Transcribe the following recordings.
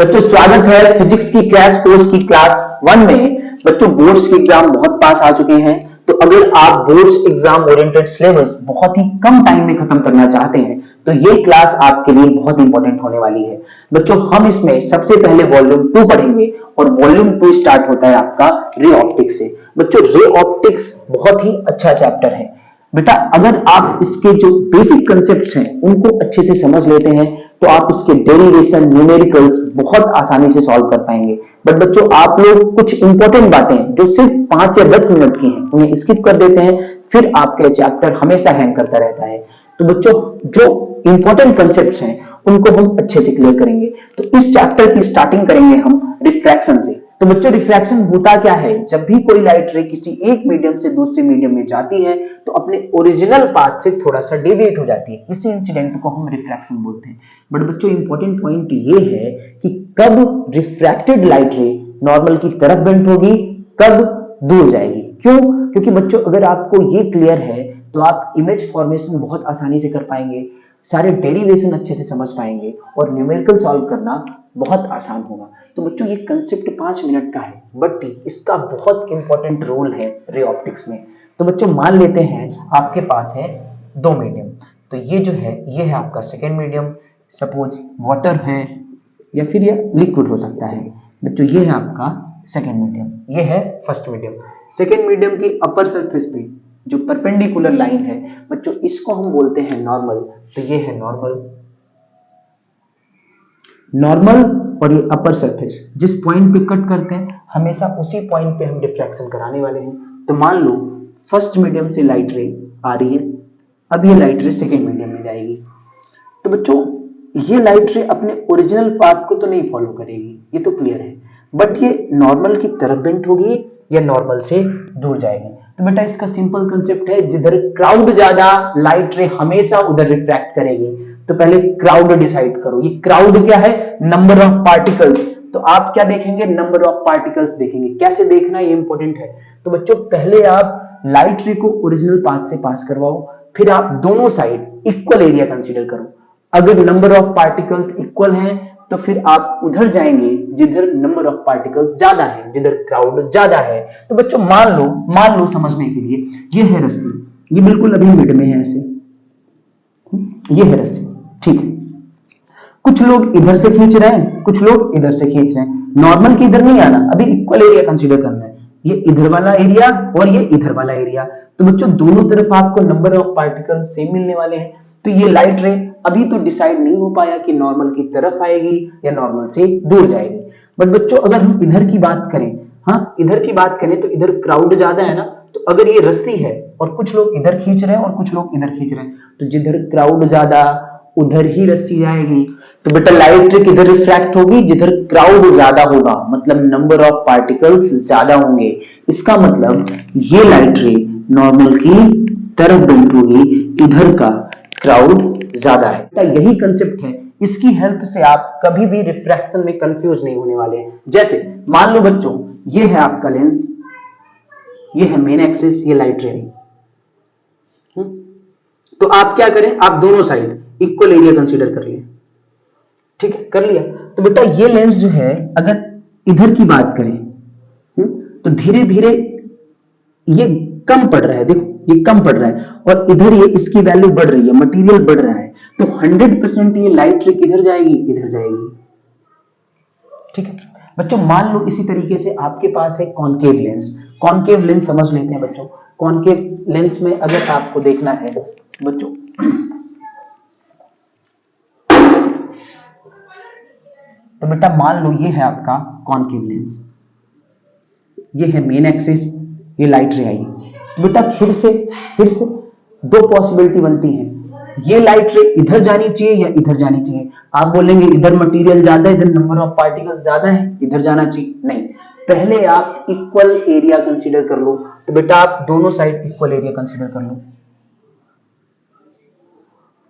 बच्चों स्वागत है फिजिक्स की क्रैश कोर्स की क्लास 1 में। बच्चों बोर्ड्स के एग्जाम बहुत पास आ चुके हैं, तो अगर आप बोर्ड्स एग्जाम ओरिएंटेड सिलेबस बहुत ही कम टाइम में खत्म करना चाहते हैं तो ये क्लास आपके लिए बहुत इंपॉर्टेंट होने वाली है। बच्चों हम इसमें सबसे पहले वॉल्यूम 2 पढ़ेंगे और वॉल्यूम 2 स्टार्ट होता है आपका रे ऑप्टिक्स से। बच्चों रे ऑप्टिक्स बहुत ही अच्छा चैप्टर है बेटा। अगर आप इसके जो बेसिक कंसेप्ट्स हैं उनको अच्छे से समझ लेते हैं तो आप इसके डेरिवेशन न्यूमेरिकल्स बहुत आसानी से सॉल्व कर पाएंगे। बट बच्चों आप लोग कुछ इंपॉर्टेंट बातें जो सिर्फ 5 या 10 मिनट की हैं उन्हें स्किप कर देते हैं, फिर आपके चैप्टर हमेशा हैंग करता रहता है। तो बच्चों जो इंपॉर्टेंट कंसेप्ट्स हैं उनको हम अच्छे से क्लियर करेंगे। तो इस चैप्टर की स्टार्टिंग करेंगे हम रिफ्रैक्शन से। तो बच्चों रिफ्रैक्शन होता क्या है? जब भी कोई लाइट रे किसी एक मीडियम से दूसरे मीडियम में जाती है तो अपने ओरिजिनल पाथ से थोड़ा सा डेविएट हो जाती है, इसी इंसिडेंट को हम रिफ्रैक्शन बोलते हैं। बट बच्चों इंपॉर्टेंट पॉइंट ये है कि कब रिफ्रैक्टेड लाइट रे नॉर्मल की तरफ बेंड होगी, कब दूर जाएगी। क्यों? क्योंकि बच्चों अगर आपको ये क्लियर है तो आप इमेज फॉर्मेशन बहुत आसानी से कर पाएंगे, सारे डेरिवेशन अच्छे से समझ पाएंगे और न्यूमेरिकल सॉल्व करना बहुत आसान होगा। तो बच्चों ये कंसेप्ट 5 मिनट का है बट इसका बहुत इंपॉर्टेंट रोल है रे ऑप्टिक्स में। तो बच्चों मान लेते हैं आपके पास है 2 मीडियम, तो ये जो है ये है आपका सेकेंड मीडियम, सपोज वाटर है या फिर ये लिक्विड हो सकता है। बच्चों ये है आपका सेकेंड मीडियम, ये है फर्स्ट मीडियम। सेकेंड मीडियम की अपर सरफेस पे जो परपेंडिकुलर लाइन है बच्चों इसको हम बोलते हैं नॉर्मल। तो ये है नॉर्मल और ये अपर सरफेस जिस पॉइंट पे कट करते हैं हमेशा उसी पॉइंट पे हम डिफ्रैक्शन कराने वाले हैं। तो मान लो फर्स्ट मीडियम से लाइट रे आ रही है, अब ये लाइट रे सेकेंड मीडियम में जाएगी। तो बच्चों ये लाइट रे अपने ओरिजिनल पाथ को तो नहीं फॉलो करेगी, ये तो क्लियर है, बट ये नॉर्मल की तरफ बेंड होगी या नॉर्मल से दूर जाएगी। तो बेटा इसका सिंपल कंसेप्ट है, जिधर क्राउड ज्यादा लाइट रे हमेशा उधर रिफ्रैक्ट करेगी। तो पहले क्राउड डिसाइड करो, ये क्राउड क्या है? Number of particles. तो आप क्या देखेंगे? नंबर ऑफ पार्टिकल्स देखेंगे। कैसे देखना ये इंपॉर्टेंट है। तो बच्चों पहले आप लाइट रे को ओरिजिनल पाथ से पास करवाओ, फिर आप दोनों साइड इक्वल एरिया कंसीडर करो। अगर नंबर ऑफ पार्टिकल्स इक्वल हैं तो फिर आप उधर जाएंगे जिधर नंबर ऑफ पार्टिकल्स ज्यादा है, जिधर क्राउड ज्यादा है। तो बच्चों मान लो समझने के लिए ये है रस्सी, ये बिल्कुल अभी मिड में है ऐसे, ये है रस्सी, ठीक है। कुछ लोग इधर से खींच रहे हैं, कुछ लोग इधर से खींच रहे हैं। नॉर्मल के इधर नहीं आना, अभी इक्वल एरिया कंसीडर करना है। ये इधर वाला एरिया और ये इधर वाला एरिया। तो बच्चों दोनों तरफ आपको नंबर ऑफ पार्टिकल्स सेम मिलने वाले हैं। तो ये लाइट रे अभी तो डिसाइड नहीं हो पाया कि नॉर्मल की तरफ आएगी या नॉर्मल से दूर जाएगी। बट बच्चों अगर हम इधर की बात करें, हाँ इधर की बात करें तो इधर क्राउड ज्यादा है ना, तो अगर ये रस्सी है और कुछ लोग इधर खींच रहे हैं और कुछ लोग इधर खींच रहे हैं, तो जिधर क्राउड ज्यादा उधर ही रस्सी जाएगी। तो बेटा लाइट रे किधर रिफ्रैक्ट होगी? जिधर क्राउड ज्यादा होगा, मतलब नंबर ऑफ पार्टिकल्स ज्यादा होंगे। इसका मतलब ये लाइट रे नॉर्मल की तरफ बेंड होगी, इधर का क्राउड ज्यादा है। तो यही कंसेप्ट है, इसकी हेल्प से आप कभी भी रिफ्रैक्शन में कंफ्यूज नहीं होने वाले हैं। जैसे मान लो बच्चों ये है आपका लेंस, ये है मेन एक्सिस, ये लाइट रे। तो आप क्या करें? आप दोनों साइड इक्वल एरिया कंसीडर कर लिए, ठीक है, कर लिया। तो बेटा ये लेंस जो है अगर इधर की बात करें तो धीरे धीरे ये कम पड़ रहा है, देखो ये कम पड़ रहा है और इधर ये इसकी वैल्यू बढ़ रही है, मटेरियल बढ़ रहा है। तो 100% ये लाइट रे किधर जाएगी? इधर जाएगी, ठीक है। बच्चों मान लो इसी तरीके से आपके पास है कॉनकेव लेंस। कॉनकेव लेंस समझ लेते हैं बच्चों। कॉनकेव लेंस में अगर आपको देखना है बच्चों, तो बेटा मान लो ये है आपका कॉनकेव लेंस, ये है मेन एक्सिस, ये लाइट रे आई। तो बेटा फिर से दो पॉसिबिलिटी बनती है, ये लाइट रे इधर जानी चाहिए या इधर जानी चाहिए। आप बोलेंगे इधर मटेरियल ज्यादा है, इधर नंबर ऑफ पार्टिकल्स ज्यादा है, इधर जाना चाहिए। नहीं, पहले आप इक्वल एरिया कंसीडर कर लो। तो बेटा आप दोनों साइड इक्वल एरिया कंसीडर कर लो,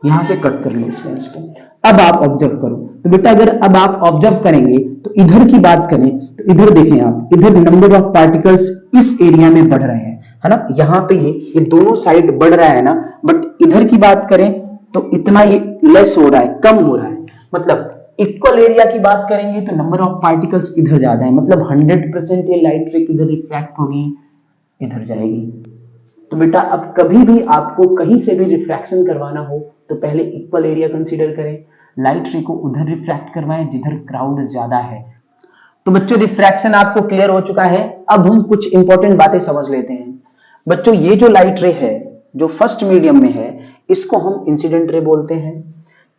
यहां से कट कर लो इस लेंस को। अब आप ऑब्जर्व करो। तो बेटा अगर अब आप ऑब्जर्व करेंगे तो इधर की बात करें तो इधर देखें आप, इधर नंबर ऑफ पार्टिकल्स इस एरिया में बढ़ रहे हैं, है ना। यहाँ पे ये दोनों साइड बढ़ रहा है ना, बट इधर की बात करें तो इतना ये लेस हो रहा है, कम हो रहा है। मतलब इक्वल एरिया की बात करेंगे तो नंबर ऑफ पार्टिकल्स इधर ज्यादा है, मतलब 100% ये लाइट रे किधर रिफ्रैक्ट होगी, इधर जाएगी। तो बेटा अब कभी भी आपको कहीं से भी रिफ्रैक्शन करवाना हो तो पहले इक्वल एरिया कंसीडर करें, लाइट रे को उधर रिफ्रैक्ट करवाएं जिधर क्राउड ज्यादा है। तो बच्चों रिफ्रैक्शन आपको क्लियर हो चुका है। अब हम कुछ इंपॉर्टेंट बातें समझ लेते हैं। बच्चों ये जो लाइट रे है जो फर्स्ट मीडियम में है इसको हम इंसिडेंट रे बोलते हैं।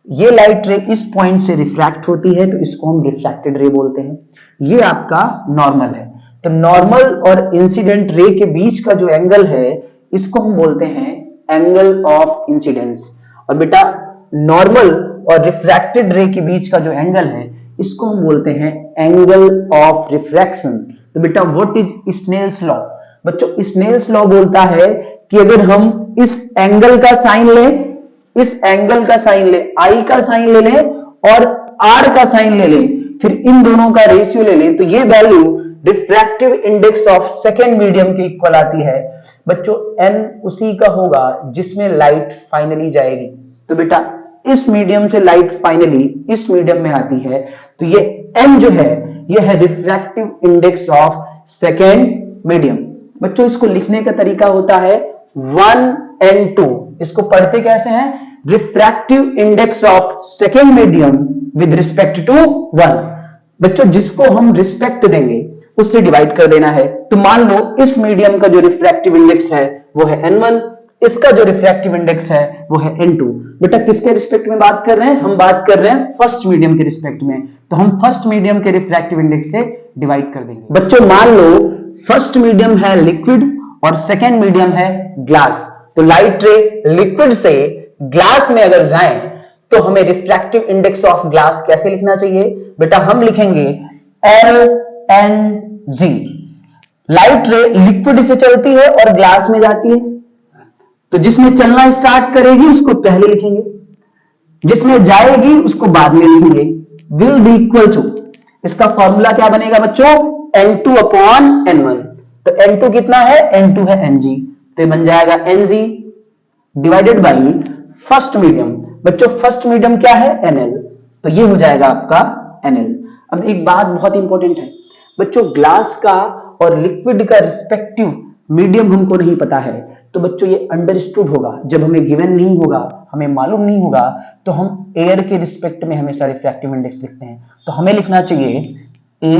ये लाइट रे इस पॉइंट से रिफ्रैक्ट होती है तो इसको हम रिफ्रैक्टेड रे बोलते हैं। ये आपका नॉर्मल है। तो नॉर्मल और इंसिडेंट रे के बीच का जो एंगल है इसको हम बोलते हैं एंगल ऑफ इंसिडेंस। और बेटा नॉर्मल और रिफ्रैक्टेड रे के बीच का जो एंगल है इसको हम बोलते हैं एंगल ऑफ रिफ्रैक्शन। तो बेटा व्हाट इज स्नेल्स लॉ? बच्चों स्नेल्स लॉ बोलता है कि अगर हम इस एंगल का साइन लें, इस एंगल का साइन ले, आई का साइन ले लें और आर का साइन ले लें, फिर इन दोनों का रेशियो ले लें, तो ये value refractive index of second medium के इक्वल आती है। बच्चों एन उसी का होगा जिसमें लाइट फाइनली जाएगी। तो बेटा इस मीडियम से लाइट फाइनली इस मीडियम में आती है, तो ये एन जो है ये है refractive index of second medium. बच्चों इसको लिखने का तरीका होता है 1n2। इसको पढ़ते कैसे हैं? Refractive index of second medium with respect to 1। बच्चों जिसको हम रिस्पेक्ट देंगे उससे डिवाइड कर देना है। तो मान लो इस मीडियम का जो रिफ्रैक्टिव इंडेक्स है वो है n1, इसका जो रिफ्रैक्टिव इंडेक्स है वो है n2। बेटा किसके रिस्पेक्ट में बात कर रहे हैं? हम बात कर रहे हैं फर्स्ट मीडियम के रिस्पेक्ट में। तो हम फर्स्ट मीडियम के रिफ्रैक्टिव इंडेक्स से डिवाइड कर देंगे। बच्चों मान लो फर्स्ट मीडियम है लिक्विड और सेकेंड मीडियम है ग्लास। तो लाइट रे लिक्विड से ग्लास में अगर जाए तो हमें रिफ्रैक्टिव इंडेक्स ऑफ ग्लास कैसे लिखना चाहिए? बेटा हम लिखेंगे LNG। लाइट रे लिक्विड से चलती है और ग्लास में जाती है, तो जिसमें चलना स्टार्ट करेगी उसको पहले लिखेंगे, जिसमें जाएगी उसको बाद में लिखेंगे। विल बी इक्वल टू, इसका फॉर्मूला क्या बनेगा बच्चों? N2 upon N1। तो N2 कितना है? N2 है Ng, तो ये बन जाएगा Ng divided by first medium. बच्चों फर्स्ट मीडियम क्या है? NL, तो ये हो जाएगा आपका NL। अब एक बात बहुत इंपॉर्टेंट है बच्चों, ग्लास का और लिक्विड का रिस्पेक्टिव मीडियम हमको नहीं पता है, तो बच्चों ये अंडरस्टूड होगा। जब हमें गिवन नहीं होगा, हमें मालूम नहीं होगा, तो हम एयर के रिस्पेक्ट में हमेशा रिफ्रैक्टिव इंडेक्स लिखते हैं। तो हमें लिखना चाहिए A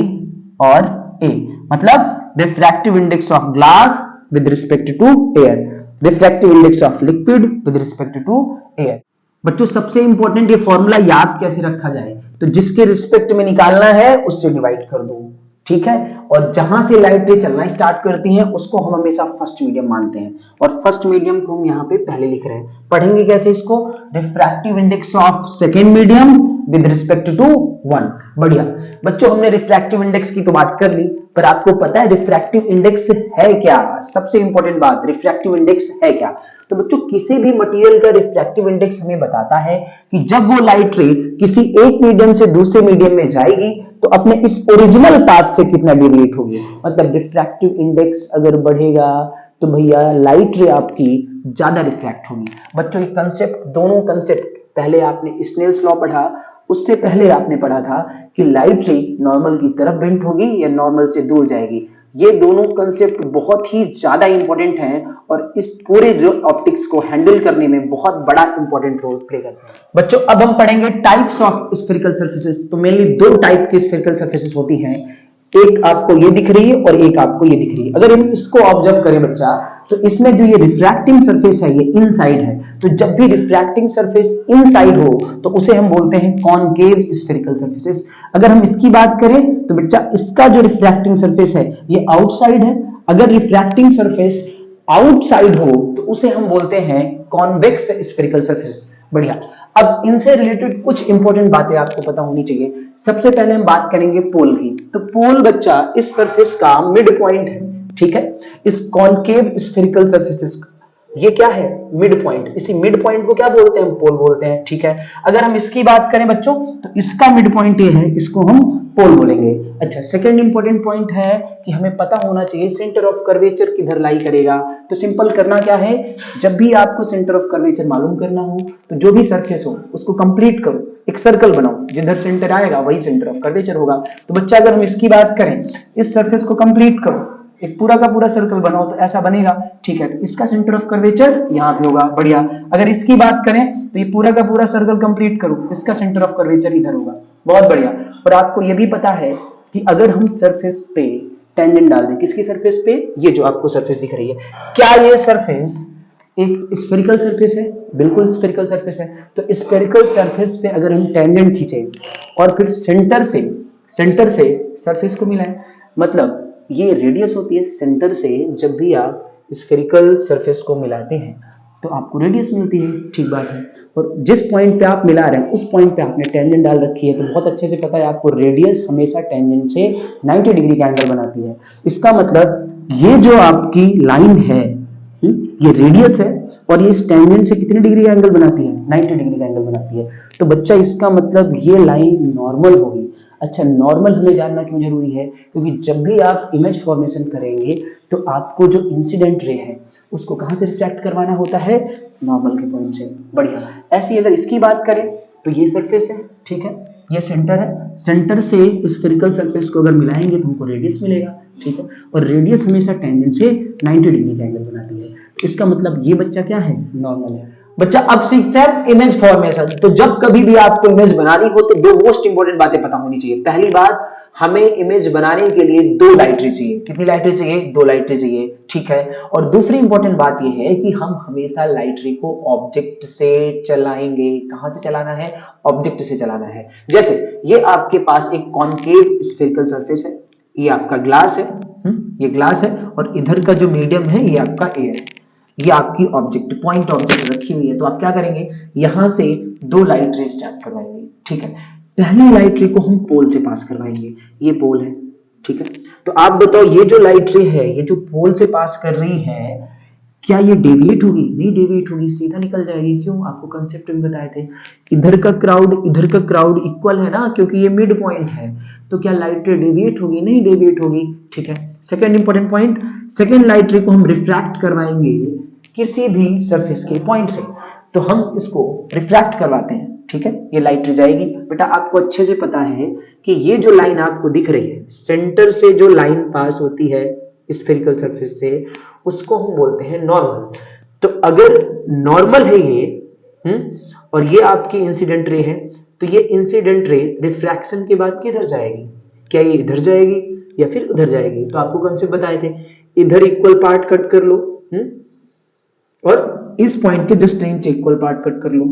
और A, मतलब refractive index of glass with respect to air, refractive index of liquid with respect to air. बच्चों सबसे इंपॉर्टेंट ये फॉर्मूला याद कैसे रखा जाए, तो जिसके रिस्पेक्ट में निकालना है उससे डिवाइड कर दो, ठीक है। और जहां से लाइट रे चलना स्टार्ट करती हैं उसको हम हमेशा फर्स्ट मीडियम मानते हैं, और फर्स्ट मीडियम को हम यहाँ पे पहले लिख रहे हैं। पढ़ेंगे कैसे इसको? Refractive index of second medium with respect to 1। बढ़िया बच्चों, हमने रिफ्रैक्टिव इंडेक्स की तो बात कर ली, पर आपको पता है रिफ्रैक्टिव इंडेक्स है क्या? सबसे इंपॉर्टेंट बात, रिफ्रैक्टिव इंडेक्स है क्या? तो बच्चों किसी भी मटेरियल का रिफ्रैक्टिव इंडेक्स हमें बताता है कि जब वो लाइट रे किसी एक मीडियम से दूसरे मीडियम में जाएगी तो अपने इस ओरिजिनल पाथ से कितना डेविएट होगी। मतलब रिफ्रैक्टिव इंडेक्स अगर बढ़ेगा तो भैया लाइट रे आपकी ज्यादा रिफ्रैक्ट होगी। बच्चों ये कंसेप्ट, दोनों कंसेप्ट पहले आपने स्नेल्स लॉ पढ़ा, उससे पहले आपने पढ़ा था कि लाइट रे नॉर्मल की तरफ बेंट होगी या नॉर्मल से दूर जाएगी। ये दोनों कंसेप्ट बहुत ही ज्यादा इंपॉर्टेंट हैं और इस पूरे जो ऑप्टिक्स को हैंडल करने में बहुत बड़ा इंपॉर्टेंट रोल प्ले करते हैं। बच्चों अब हम पढ़ेंगे टाइप्स ऑफ स्फेरिकल सरफेसेस। तो मेनली दो टाइप की स्फेरिकल सरफेसेस होती हैं, एक आपको ये दिख रही है और एक आपको ये दिख रही है। अगर हम इसको ऑब्जर्व करें बच्चा, तो इसमें जो ये रिफ्रैक्टिंग सरफेस है ये इनसाइड है। तो जब भी रिफ्रैक्टिंग सरफेस इनसाइड हो तो उसे हम बोलते हैं कॉनकेव स्फेरिकल सरफेसेस। अगर हम इसकी बात करें तो बच्चा इसका जो रिफ्रैक्टिंग सरफेस है ये आउटसाइड है। अगर रिफ्रैक्टिंग सरफेस आउटसाइड हो तो उसे हम बोलते हैं कॉन्वेक्स स्फेरिकल सरफेस। बढ़िया, अब इनसे रिलेटेड कुछ इंपॉर्टेंट बातें आपको पता होनी चाहिए। सबसे पहले हम बात करेंगे पोल की। तो पोल बच्चा इस सरफेस का मिड पॉइंट है, ठीक है, इस कॉनकेव स्फेरिकल सरफेसेस का। ये क्या है, मिड पॉइंट। इसी मिड पॉइंट को क्या बोलते हैं, हम पोल बोलते हैं। ठीक है, अगर हम इसकी बात करें बच्चों तो इसका मिड पॉइंट ये है, इसको हम पोल बोलेंगे। अच्छा, सेकंड इंपॉर्टेंट पॉइंट है कि हमें पता होना चाहिए सेंटर ऑफ कर्वेचर किधर लाई करेगा। तो सिंपल करना क्या है, जब भी आपको सेंटर ऑफ कर्वेचर मालूम करना हो तो जो भी सरफेस हो उसको कंप्लीट करो, एक सर्कल बनाओ, जिधर सेंटर आएगा वही सेंटर ऑफ कर्वेचर होगा। तो बच्चा अगर हम इसकी बात करें, इस सरफेस को कंप्लीट करो, एक पूरा का पूरा सर्कल बनाओ तो ऐसा बनेगा। ठीक है, तो इसका सेंटर ऑफ कर्वेचर यहाँ पे होगा, बढ़िया। अगर इसकी बात करें तो ये पूरा का पूरा सर्कल कंप्लीट करो, इसका सेंटर ऑफ कर्वेचर इधर होगा, बहुत बढ़िया। और आपको ये भी पता है कि अगर हम सरफेस पे टेंजेंट डाल दें, किसकी सरफेस पे, ये जो आपको सरफेस दिख रही है, क्या ये सरफेस एक स्फेरिकल सरफेस है, बिल्कुल स्फेरिकल सरफेस है। तो स्फेरिकल सरफेस पे अगर हम टेंजेंट खींचे और फिर सेंटर से सरफेस को मिलाएं, मतलब ये रेडियस होती है सेंटर से, जब भी आप स्फेरिकल सरफेस को मिलाते हैं तो आपको रेडियस मिलती है, ठीक बात है। और जिस पॉइंट पे आप मिला रहे हैं उस पॉइंट पे आपने टेंजेंट डाल रखी है, तो बहुत अच्छे से पता है आपको रेडियस हमेशा टेंजेंट से 90 डिग्री का एंगल बनाती है। इसका मतलब ये जो आपकी लाइन है, ये रेडियस है और ये इस टेंजेंट से कितने डिग्री का एंगल बनाती है, 90 डिग्री का एंगल बनाती है। तो बच्चा इसका मतलब ये लाइन नॉर्मल होगी। अच्छा, नॉर्मल हमें जानना क्यों जरूरी है, क्योंकि जब भी आप इमेज फॉर्मेशन करेंगे तो आपको जो इंसिडेंट रे है उसको कहां से रिफ्लेक्ट करवाना होता है, नॉर्मल के पॉइंट से, बढ़िया। ऐसी अगर इसकी बात करें तो ये सरफेस है, ठीक है, ये सेंटर है, सेंटर से स्फेरिकल सरफेस को अगर मिलाएंगे तो हमको रेडियस मिलेगा, ठीक है। और रेडियस हमेशा टेंजेंट से 90 डिग्री का एंगल बनाती है। इसका मतलब ये बच्चा क्या है, नॉर्मल है। बच्चा अब सीखते हैं इमेज फॉर्मेशन। तो जब कभी भी आपको इमेज बनानी हो तो दो मोस्ट इंपॉर्टेंट बातें पता होनी चाहिए। पहली बात, हमें इमेज बनाने के लिए दो लाइट रे चाहिए। कितनी लाइट रे चाहिए, दो लाइट रे चाहिए, ठीक है। और दूसरी इंपॉर्टेंट बात यह है कि हम हमेशा लाइट रे को ऑब्जेक्ट से चलाएंगे। कहां से चलाना है, ऑब्जेक्ट से चलाना है। जैसे ये आपके पास एक कॉनकेव स्फेरिकल सरफेस है, ये आपका ग्लास है, ये ग्लास है, और इधर का जो मीडियम है ये आपका एयर है, ये आपकी ऑब्जेक्ट पॉइंट ऑब्जेक्ट रखी हुई है। तो आप क्या करेंगे, यहां से दो लाइट रे स्टार्ट करवाएंगे, ठीक है। पहली लाइट रे को हम पोल से पास करवाएंगे, ये पोल है, ठीक है। तो आप बताओ ये जो लाइट रे है, ये जो पोल से पास कर रही है, क्या ये डेविएट होगी, नहीं डेविएट होगी, सीधा निकल जाएगी। क्यों, आपको कंसेप्ट में बताए थे, इधर का क्राउड इक्वल है ना, क्योंकि ये मिड पॉइंट है। तो क्या लाइट रे डेविएट होगी, नहीं डेविएट होगी, ठीक है। Second important point, second light रे को हम रिफ्रैक्ट करवाएंगे किसी भी सरफेस के पॉइंट से, तो हम इसको रिफ्रैक्ट करवाते हैं, ठीक है। ये लाइट रे जाएगी। बेटा आपको अच्छे से पता है कि ये जो लाइन आपको दिख रही है, सेंटर से जो लाइन पास होती है स्फेरिकल सरफेस से, उसको हम बोलते हैं नॉर्मल। तो अगर नॉर्मल है ये, और ये आपकी इंसिडेंट रे है, तो ये इंसिडेंट रे रिफ्रैक्शन के बाद किधर जाएगी, क्या ये इधर जाएगी या फिर उधर जाएगी। तो आपको कंसेप्ट बताए थे, इधर इक्वल पार्ट कट कर लो, और इस पॉइंट के जस्ट नीचे इक्वल पार्ट कट कर लो,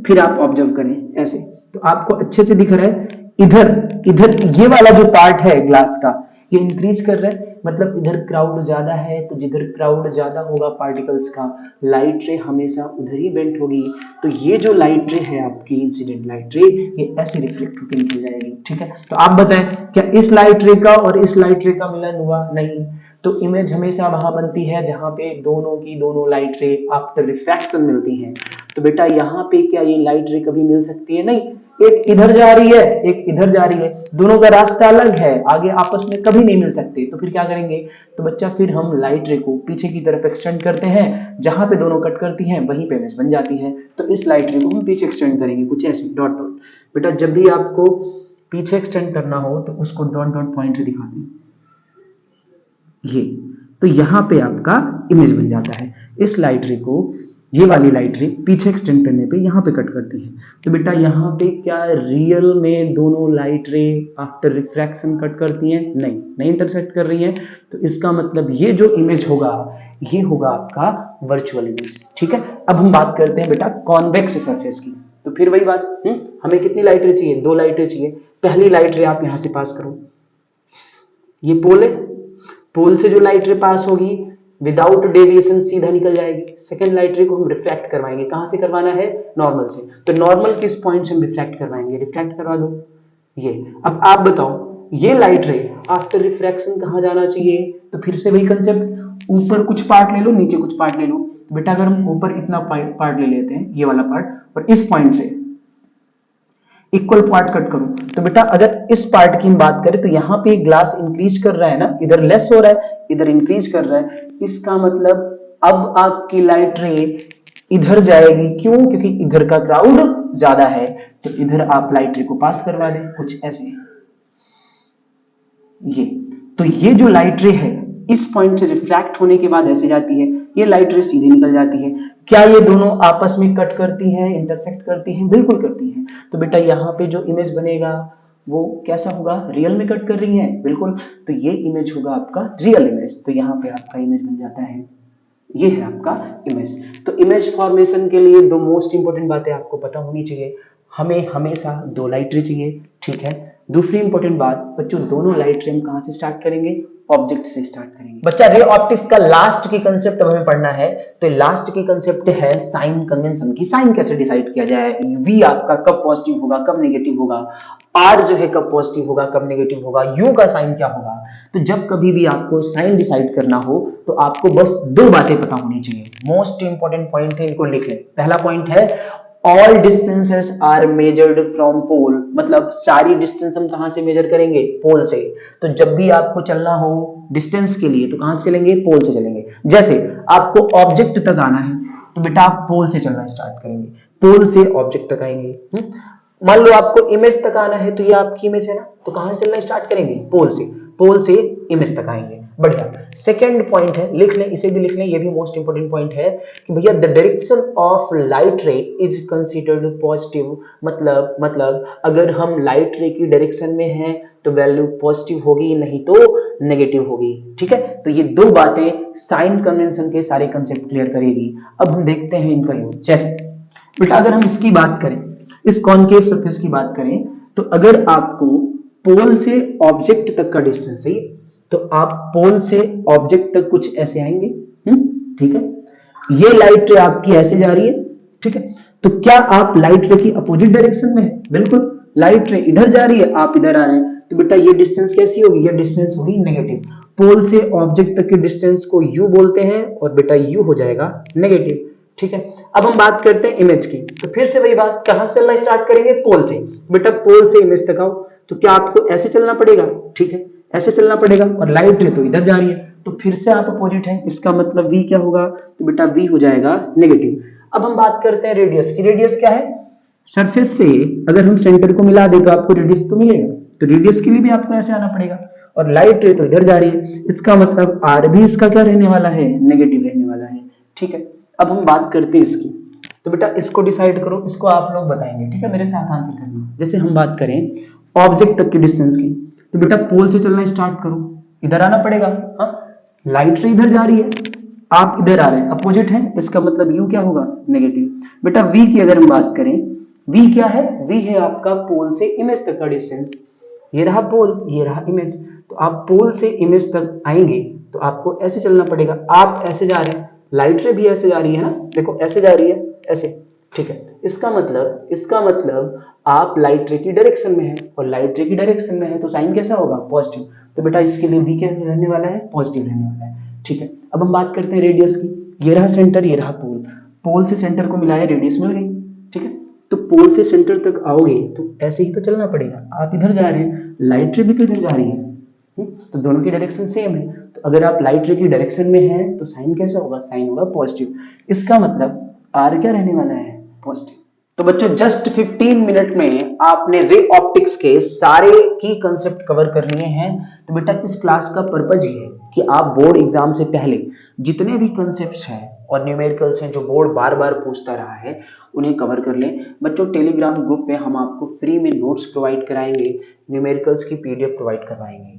फिर आप ऑब्जर्व करें ऐसे। तो आपको अच्छे से दिख रहा है, इधर ये वाला जो पार्ट है ग्लास का, ये इंक्रीज कर रहा है, मतलब इधर क्राउड ज्यादा है, तो जिधर क्राउड ज्यादा होगा पार्टिकल्स का, लाइट रे हमेशा उधर ही बेंट होगी। तो ये जो लाइट रे है आपकी इंसिडेंट लाइट रे, ये ऐसे रिफ्लेक्ट होकर निकल जाएगी, ठीक है। तो आप बताएं, क्या इस लाइट रे का और इस लाइट रे का मिलन हुआ, नहीं। तो इमेज हमेशा वहां बनती है जहां पे दोनों की दोनों लाइट रे आफ्टर रिफ्रैक्शन मिलती हैं। तो बेटा यहाँ पे क्या ये लाइट रे कभी मिल सकती है, नहीं। एक इधर जा रही है, एक इधर जा रही है, दोनों का रास्ता अलग है, आगे आपस में कभी नहीं मिल सकते। तो फिर क्या करेंगे, तो बच्चा फिर हम लाइट रे को पीछे की तरफ एक्सटेंड करते हैं, जहां पे दोनों कट करती हैं वहीं पे इमेज बन जाती है। तो इस लाइट रे को हम पीछे एक्सटेंड करेंगे, कुछ ऐसे डॉट डॉट। बेटा जब भी आपको पीछे एक्सटेंड करना हो तो उसको डॉट डॉट पॉइंट से दिखाते हैं, ये। तो यहां पे आपका इमेज बन जाता है। इस लाइट रे को, ये वाली लाइट रे पीछे एक्सटेंड करने पे यहां पे कट करती है। तो बेटा यहाँ पे क्या रियल में दोनों लाइट रे आफ्टर रिफ्रैक्शन कट करती हैं, नहीं इंटरसेक्ट कर रही है। तो इसका मतलब ये जो इमेज होगा, ये होगा आपका वर्चुअल इमेज, ठीक है। अब हम बात करते हैं बेटा कॉन्वेक्स सरफेस की। तो फिर वही बात, हमें कितनी लाइट रे चाहिए, दो लाइट रे चाहिए। पहली लाइट रे आप यहां से पास करो, ये पोल है, पोल से जो लाइट रे पास होगी विदाउट डेविएशन सीधा निकल जाएगी। सेकंड लाइट रे को हम रिफ्रैक्ट करवाएंगे, कहां से करवाना है, नॉर्मल से। तो नॉर्मल किस पॉइंट से हम रिफ्रैक्ट करवाएंगे, रिफ्रैक्ट करवा दो ये। अब आप बताओ ये लाइट रे आफ्टर रिफ्रैक्शन कहां जाना चाहिए। तो फिर से वही कंसेप्ट, ऊपर कुछ पार्ट ले लो, नीचे कुछ पार्ट ले लो। तो बेटा अगर हम ऊपर इतना पार्ट ले लेते हैं, ये वाला पार्ट, और इस पॉइंट से इक्वल पार्ट कट करूं, तो बेटा अगर इस पार्ट की हम बात करें तो यहाँ पे ग्लास इंक्रीज कर रहा है ना, इधर लेस हो रहा है, इधर इंक्रीज कर रहा है। इसका मतलब अब आपकी लाइट रे इधर जाएगी, क्यों? क्योंकि इधर का क्राउड ज्यादा है, तो इधर आप लाइट रे को पास करवा दें, कुछ ऐसे। ये जो लाइट रे है इस पॉइंट से रिफ्रैक्ट होने के बाद ऐसे जाती है, ये लाइट रे सीधे निकल जाती है। क्या ये दोनों आपस में कट करती हैं, इंटरसेक्ट करती हैं? बिल्कुल करती हैं। तो बेटा यहाँ पे जो इमेज बनेगा वो कैसा होगा? रियल में कट कर रही है, बिल्कुल। तो ये इमेज होगा आपका रियल इमेज। तो यहाँ पे आपका इमेज बन जाता है, ये है आपका इमेज। तो इमेज फॉर्मेशन के लिए दो मोस्ट इंपोर्टेंट बातें आपको पता होनी चाहिए। हमें हमेशा दो लाइट रे चाहिए, ठीक है। दूसरी इंपॉर्टेंट बात बच्चों, दोनों लाइट रे हम कहां से स्टार्ट करेंगे? ऑब्जेक्ट से स्टार्ट करेंगे। बच्चा रे ऑप्टिक्स का लास्ट की कंसेप्ट हमें पढ़ना है, तो लास्ट की कंसेप्ट है साइन कन्वेंशन की। साइन कैसे डिसाइड किया जाए, वी आपका कब पॉजिटिव होगा, कब नेगेटिव होगा, आर जो है कब पॉजिटिव होगा, कब नेगेटिव होगा, यू का साइन क्या होगा। तो जब कभी भी आपको साइन डिसाइड करना हो तो आपको बस दो बातें पता होनी चाहिए। मोस्ट इंपॉर्टेंट पॉइंट है, इनको लिख लें। पहला पॉइंट है all distances are measured from pole, मतलब सारी डिस्टेंस हम कहां से मेजर करेंगे? पोल से। तो जब भी आपको चलना हो डिस्टेंस के लिए तो कहां से चलेंगे? पोल से चलेंगे। जैसे आपको ऑब्जेक्ट तक आना है तो बेटा आप पोल से चलना स्टार्ट करेंगे, पोल से ऑब्जेक्ट तक आएंगे। मान लो आपको इमेज तक आना है, तो ये आपकी इमेज है ना, तो कहां से चलना स्टार्ट करेंगे? पोल से। पोल से इमेज तक आएंगे, बढ़िया। सेकंड पॉइंट है, लिख लें, इसे भी लिख लें, ये भी मोस्ट इंपोर्टेंट पॉइंट है कि भैया द डायरेक्शन ऑफ लाइट रे इज कंसीडर्ड पॉजिटिव। मतलब अगर हम लाइट रे की डायरेक्शन में हैं तो वैल्यू पॉजिटिव होगी, नहीं तो नेगेटिव होगी, ठीक है। तो ये दो बातें साइन कन्वेंशन के सारे कंसेप्ट क्लियर करेगी। अब हम देखते हैं इनका यूज। जैसे बेटा अगर हम इसकी बात करें, इस कॉनकेव सरफेस की बात करें, तो अगर आपको पोल से ऑब्जेक्ट तक का डिस्टेंस है तो आप पोल से ऑब्जेक्ट तक कुछ ऐसे आएंगे, ठीक है। ये लाइट रे आपकी ऐसे जा रही है, ठीक है। तो क्या आप लाइट रे की अपोजिट डायरेक्शन में है? बिल्कुल। लाइट रे इधर जा रही है, आप इधर आ रहे हैं, तो बेटा ये डिस्टेंस कैसी होगी? ये डिस्टेंस होगी नेगेटिव। पोल से ऑब्जेक्ट तक के डिस्टेंस को यू बोलते हैं और बेटा यू हो जाएगा नेगेटिव, ठीक है। अब हम बात करते हैं इमेज की, तो फिर से वही बात, कहां से चलना स्टार्ट करेंगे? पोल से। बेटा पोल से इमेज तक आओ, तो क्या आपको ऐसे चलना पड़ेगा? ठीक है, ऐसे चलना पड़ेगा, और लाइट रे तो इधर जा रही है, तो फिर से आप अपोजिट है, इसका मतलब v क्या होगा? तो बेटा v हो जाएगा नेगेटिव। अब हम बात करते हैं रेडियस की। रेडियस क्या है? सरफेस से अगर हम सेंटर को मिला दे तो आपको रेडियस तो मिलेगा, तो रेडियस के लिए भी आपको ऐसे आना पड़ेगा, और लाइट रे तो इधर जा रही है, इसका मतलब r भी इसका क्या रहने वाला है? नेगेटिव रहने वाला है, ठीक है। अब हम बात करते हैं इसकी, तो बेटा इसको डिसाइड करो, इसको आप लोग बताएंगे, ठीक है, मेरे साथ आंसर करना। जैसे हम बात करें ऑब्जेक्ट तक की डिस्टेंस की, तो बेटा पोल से चलना स्टार्ट करो, इधर आना पड़ेगा, हाँ। लाइट रे इधर जा रही है, आप इधर आ रहे हैं, अपोजिट है, इसका मतलब यू क्या होगा? नेगेटिव। बेटा वी की अगर हम बात करें, वी क्या है? वी है आपका पोल से इमेज तक का डिस्टेंस। ये रहा पोल, ये रहा इमेज, तो आप पोल से इमेज तक आएंगे तो आपको ऐसे चलना पड़ेगा। आप ऐसे जा रहे हैं, लाइट रे भी ऐसे जा रही है ना, देखो ऐसे जा रही है, ऐसे, ठीक है। इसका मतलब आप लाइट रे की डायरेक्शन में है, और लाइट रे की डायरेक्शन में है तो साइन कैसा होगा? पॉजिटिव। तो बेटा इसके लिए भी क्या रहने वाला है? पॉजिटिव रहने वाला है, ठीक है। अब हम बात करते हैं रेडियस की। ये रहा सेंटर, ये रहा पोल, पोल से सेंटर को मिलाया, रेडियस मिल गई, ठीक है। तो पोल से सेंटर तक आओगे तो ऐसे ही तो चलना पड़ेगा, आप इधर जा रहे हैं, लाइट रे भी तो इधर जा रही है, तो दोनों की डायरेक्शन सेम है, तो अगर आप लाइट रे की डायरेक्शन में हैं तो साइन कैसा होगा? साइन होगा पॉजिटिव। इसका मतलब आर क्या रहने वाला है? पॉजिटिव। तो बच्चों जस्ट 15 मिनट में आपने रे ऑप्टिक्स के सारे की कंसेप्ट कवर कर लिए हैं। तो बेटा इस क्लास का पर्पज ये है कि आप बोर्ड एग्जाम से पहले जितने भी कंसेप्ट्स हैं और न्यूमेरिकल्स हैं जो बोर्ड बार बार पूछता रहा है उन्हें कवर कर लें। बच्चों टेलीग्राम ग्रुप पे हम आपको फ्री में नोट्स प्रोवाइड कराएंगे, न्यूमेरिकल्स की पीडीएफ प्रोवाइड करवाएंगे।